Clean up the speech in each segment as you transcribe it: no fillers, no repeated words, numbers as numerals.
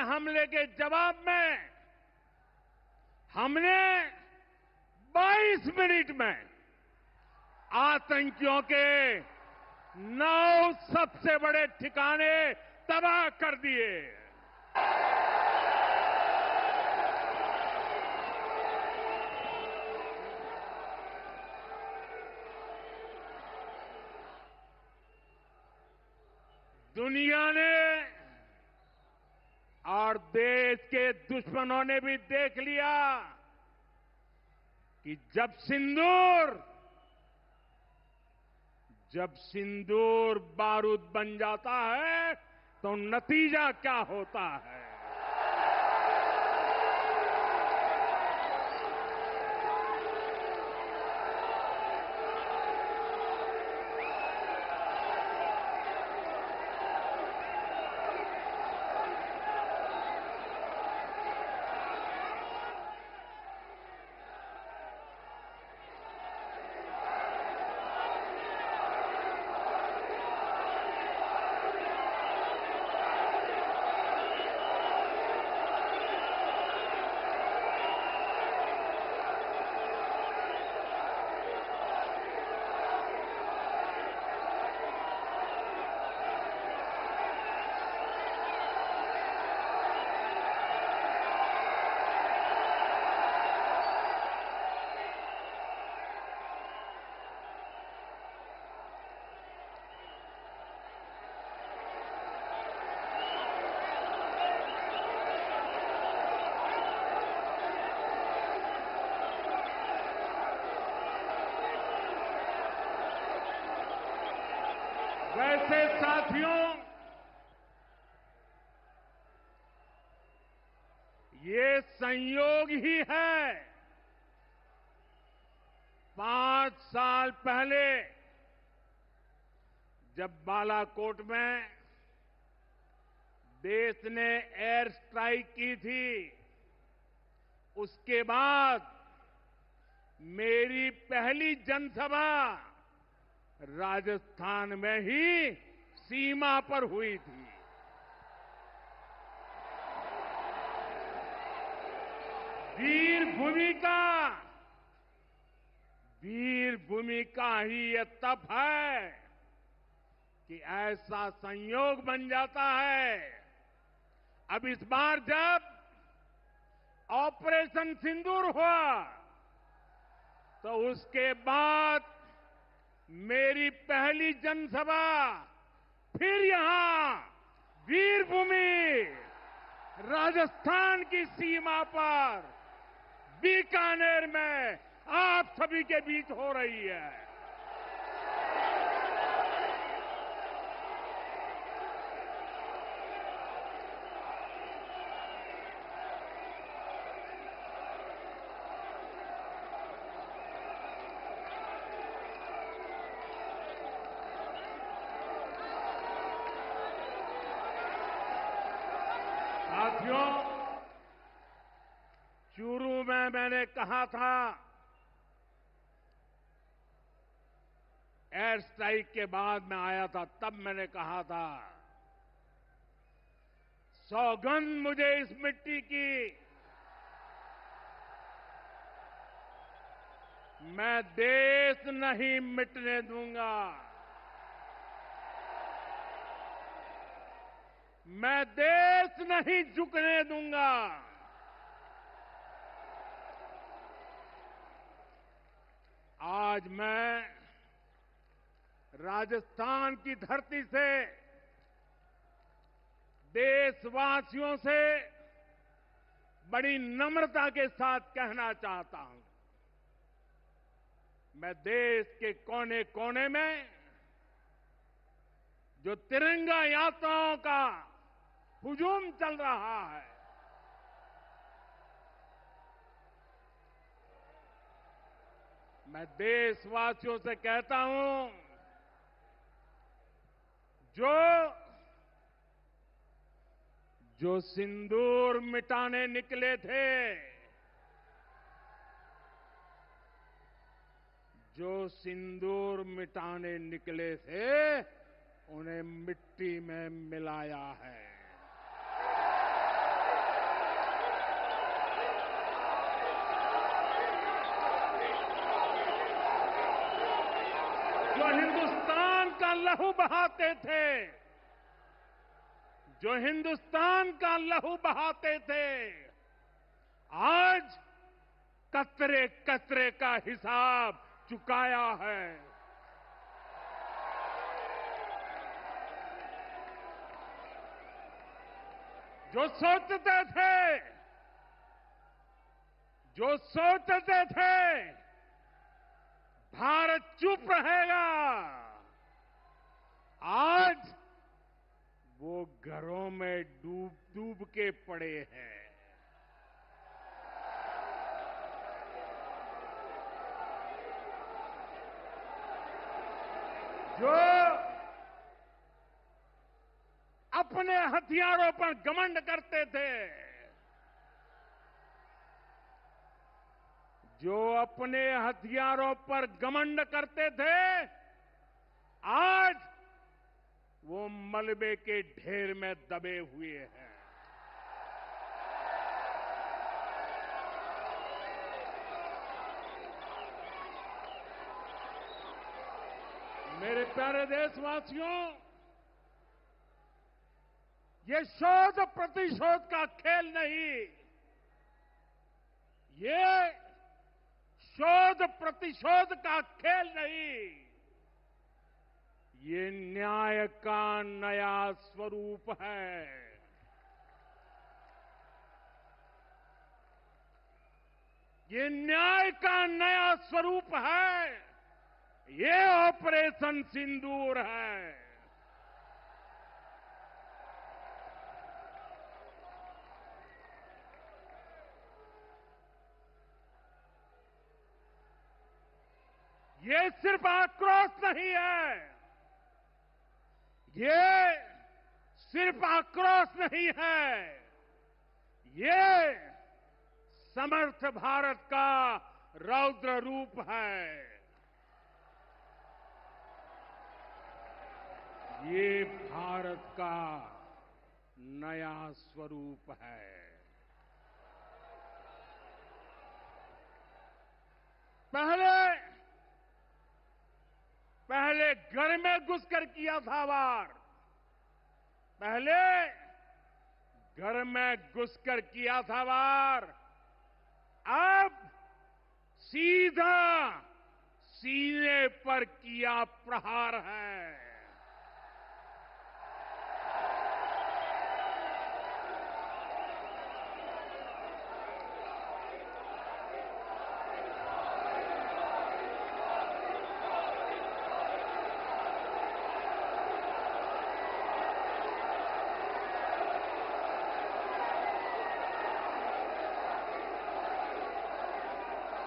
हमले के जवाब में हमने 22 मिनट में आतंकियों के 9 सबसे बड़े ठिकाने तबाह कर दिए। दुनिया ने और देश के दुश्मनों ने भी देख लिया कि जब सिंदूर बारूद बन जाता है तो नतीजा क्या होता है। वैसे साथियों, ये संयोग ही है 5 साल पहले जब बालाकोट में देश ने एयर स्ट्राइक की थी, उसके बाद मेरी पहली जनसभा राजस्थान में ही सीमा पर हुई थी। वीर भूमि का ही यह तप है कि ऐसा संयोग बन जाता है। अब इस बार जब ऑपरेशन सिंदूर हुआ तो उसके बाद मेरी पहली जनसभा फिर यहां वीरभूमि राजस्थान की सीमा पर बीकानेर में आप सभी के बीच हो रही है। साथियों, चूरू में मैंने कहा था, एयर स्ट्राइक के बाद मैं आया था, तब मैंने कहा था, सौगंध मुझे इस मिट्टी की, मैं देश नहीं मिटने दूंगा, मैं देश नहीं झुकने दूंगा। आज मैं राजस्थान की धरती से देशवासियों से बड़ी नम्रता के साथ कहना चाहता हूं, मैं देश के कोने कोने में जो तिरंगा यात्राओं का हुजूम चल रहा है, मैं देशवासियों से कहता हूं, जो सिंदूर मिटाने निकले थे, जो सिंदूर मिटाने निकले थे, उन्हें मिट्टी में मिलाया है। लहू बहाते थे, जो हिंदुस्तान का लहू बहाते थे, आज कतरे कतरे का हिसाब चुकाया है। जो सोचते थे भारत चुप रहेगा, आज वो घरों में डूब डूब के पड़े हैं। जो अपने हथियारों पर घमंड करते थे, जो अपने हथियारों पर घमंड करते थे, आज वो मलबे के ढेर में दबे हुए हैं। मेरे प्यारे देशवासियों, ये शोध प्रतिशोध का खेल नहीं, ये शोध प्रतिशोध का खेल नहीं, ये न्याय का नया स्वरूप है। ये न्याय का नया स्वरूप है। ये ऑपरेशन सिंदूर है। ये सिर्फ आक्रोश नहीं है, ये सिर्फ आक्रोश नहीं है, ये समर्थ भारत का रौद्र रूप है। ये भारत का नया स्वरूप है। पहले घर में घुसकर किया था वार, पहले घर में घुसकर किया था वार, अब सीधा सीने पर किया प्रहार है।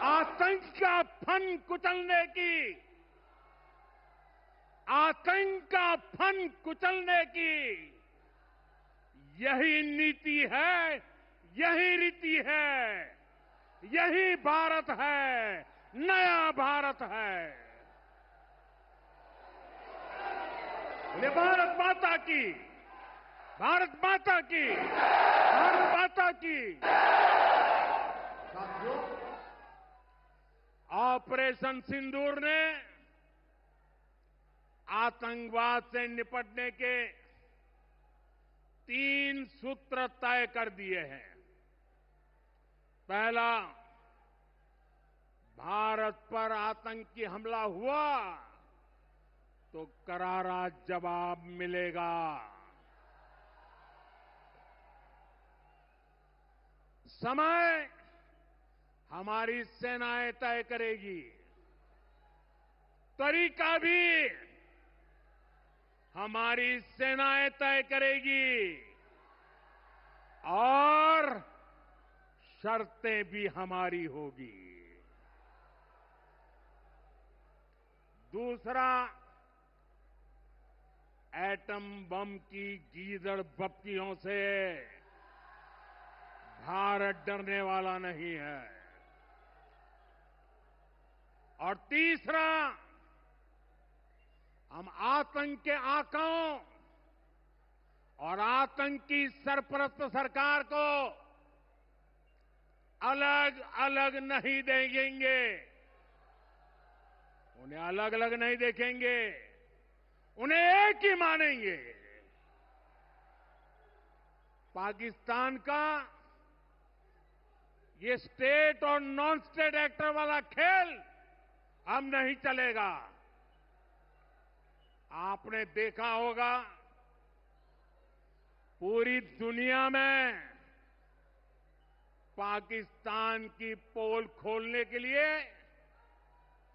आतंक का फन कुचलने की, आतंक का फन कुचलने की यही नीति है, यही रीति है, यही भारत है, नया भारत है। बोले भारत माता की, भारत माता की, भारत माता की। साथियों, ऑपरेशन सिंदूर ने आतंकवाद से निपटने के 3 सूत्र तय कर दिए हैं। पहला, भारत पर आतंकी हमला हुआ तो करारा जवाब मिलेगा। समय हमारी सेनाएं तय करेगी, तरीका भी हमारी सेनाएं तय करेगी और शर्तें भी हमारी होगी। दूसरा, एटम बम की गीदड़ बप्तियों से भारत डरने वाला नहीं है। और तीसरा, हम आतंक के आकाओं और आतंकी सरपरस्त सरकार को अलग अलग नहीं देखेंगे, उन्हें अलग अलग नहीं देखेंगे, उन्हें एक ही मानेंगे। पाकिस्तान का ये स्टेट और नॉन स्टेट एक्टर वाला खेल अब नहीं चलेगा। आपने देखा होगा पूरी दुनिया में पाकिस्तान की पोल खोलने के लिए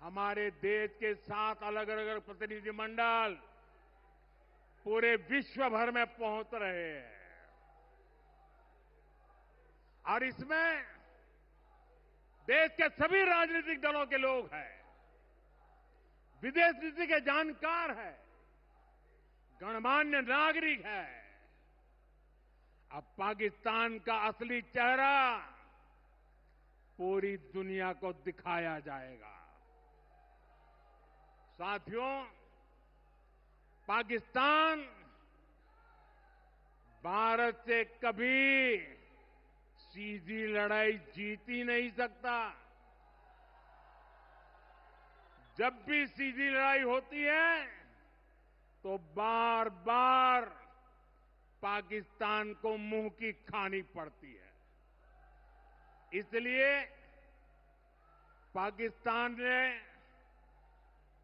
हमारे देश के 7 अलग अलग प्रतिनिधिमंडल पूरे विश्व भर में पहुंच रहे हैं। और इसमें देश के सभी राजनीतिक दलों के लोग हैं, विदेश नीति के जानकार हैं, गणमान्य नागरिक हैं। अब पाकिस्तान का असली चेहरा पूरी दुनिया को दिखाया जाएगा। साथियों, पाकिस्तान भारत से कभी सीधी लड़ाई जीत ही नहीं सकता। जब भी सीधी लड़ाई होती है तो बार बार पाकिस्तान को मुंह की खानी पड़ती है। इसलिए पाकिस्तान ने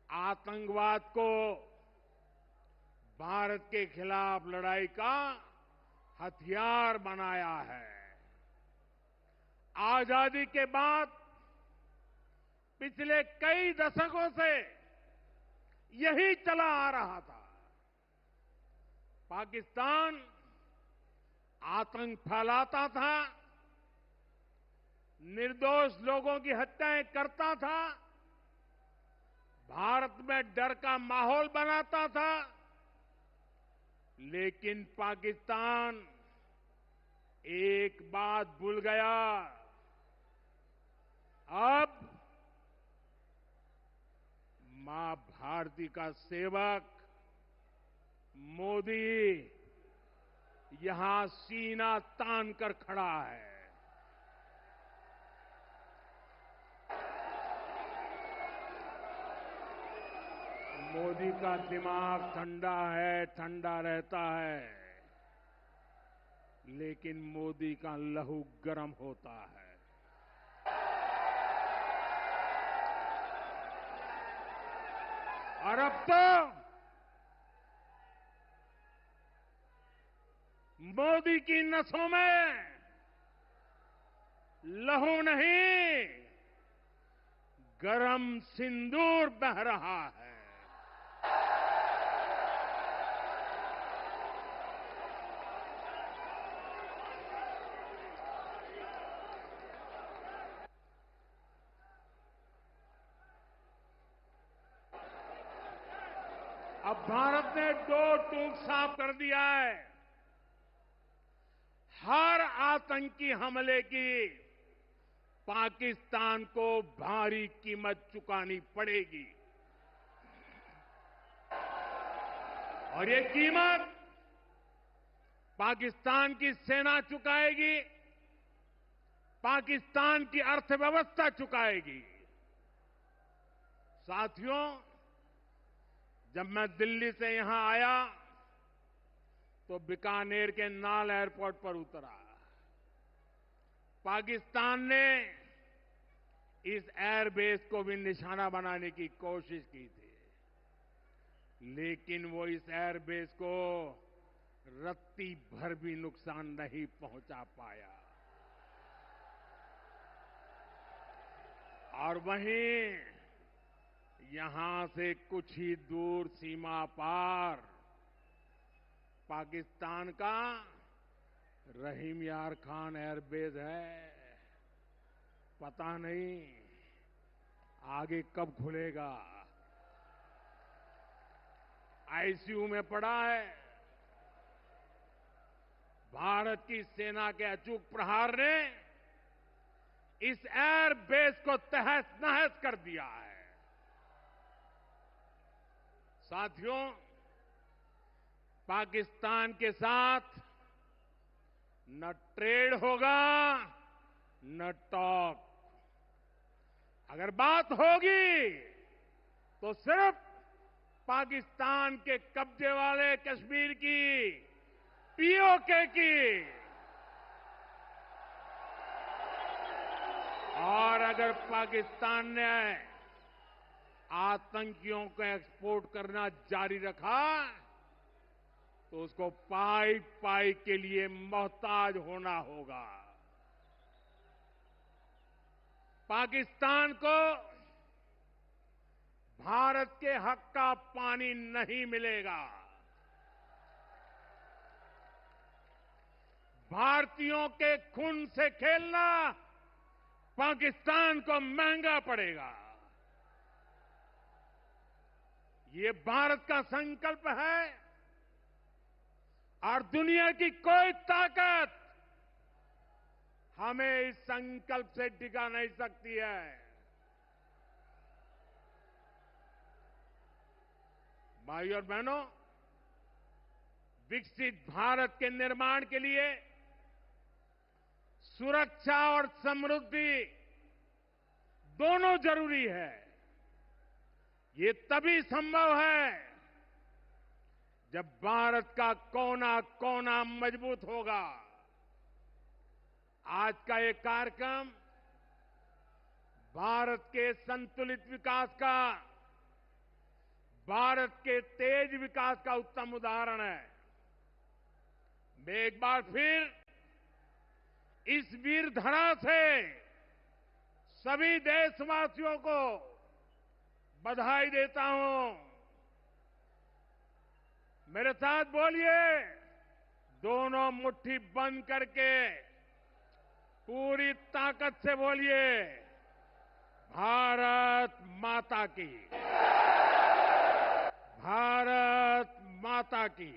आतंकवाद को भारत के खिलाफ लड़ाई का हथियार बनाया है। आजादी के बाद पिछले कई दशकों से यही चला आ रहा था। पाकिस्तान आतंक फैलाता था, निर्दोष लोगों की हत्याएं करता था, भारत में डर का माहौल बनाता था। लेकिन पाकिस्तान एक बात भूल गया, अब मां भारती का सेवक मोदी यहां सीना तान कर खड़ा है। मोदी का दिमाग ठंडा है, ठंडा रहता है, लेकिन मोदी का लहू गर्म होता है। और अब तो मोदी की नसों में लहू नहीं, गरम सिंदूर बह रहा है। अब भारत ने दो टूक साफ कर दिया है। हर आतंकी हमले की पाकिस्तान को भारी कीमत चुकानी पड़ेगी। और ये कीमत पाकिस्तान की सेना चुकाएगी, पाकिस्तान की अर्थव्यवस्था चुकाएगी। साथियों, जब मैं दिल्ली से यहां आया तो बीकानेर के नाल एयरपोर्ट पर उतरा। पाकिस्तान ने इस एयरबेस को भी निशाना बनाने की कोशिश की थी, लेकिन वो इस एयरबेस को रत्ती भर भी नुकसान नहीं पहुंचा पाया। और वहीं यहां से कुछ ही दूर सीमा पार पाकिस्तान का रहीम यार खान एयरबेस है। पता नहीं आगे कब खुलेगा। आईसीयू में पड़ा है। भारत की सेना के अचूक प्रहार ने इस एयरबेस को तहस नहस कर दिया है। साथियों, पाकिस्तान के साथ न ट्रेड होगा न टॉक। अगर बात होगी तो सिर्फ पाकिस्तान के कब्जे वाले कश्मीर की, पीओके की, और अगर पाकिस्तान ने आतंकियों को एक्सपोर्ट करना जारी रखा तो उसको पाई पाई के लिए मोहताज होना होगा। पाकिस्तान को भारत के हक का पानी नहीं मिलेगा। भारतीयों के खून से खेलना पाकिस्तान को महंगा पड़ेगा। ये भारत का संकल्प है और दुनिया की कोई ताकत हमें इस संकल्प से टिका नहीं सकती है। भाइयों और बहनों, विकसित भारत के निर्माण के लिए सुरक्षा और समृद्धि दोनों जरूरी है। ये तभी संभव है जब भारत का कोना कोना मजबूत होगा। आज का ये कार्यक्रम भारत के संतुलित विकास का, भारत के तेज विकास का उत्तम उदाहरण है। मैं एक बार फिर इस वीर धरा से सभी देशवासियों को बधाई देता हूं। मेरे साथ बोलिए, दोनों मुट्ठी बंद करके पूरी ताकत से बोलिए, भारत माता की, भारत माता की,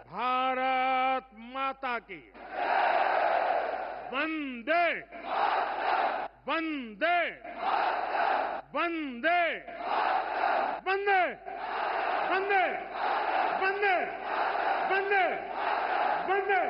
भारत माता की। वंदे वंदे वंदे वंदे वंदे वंदे वंदे वंदे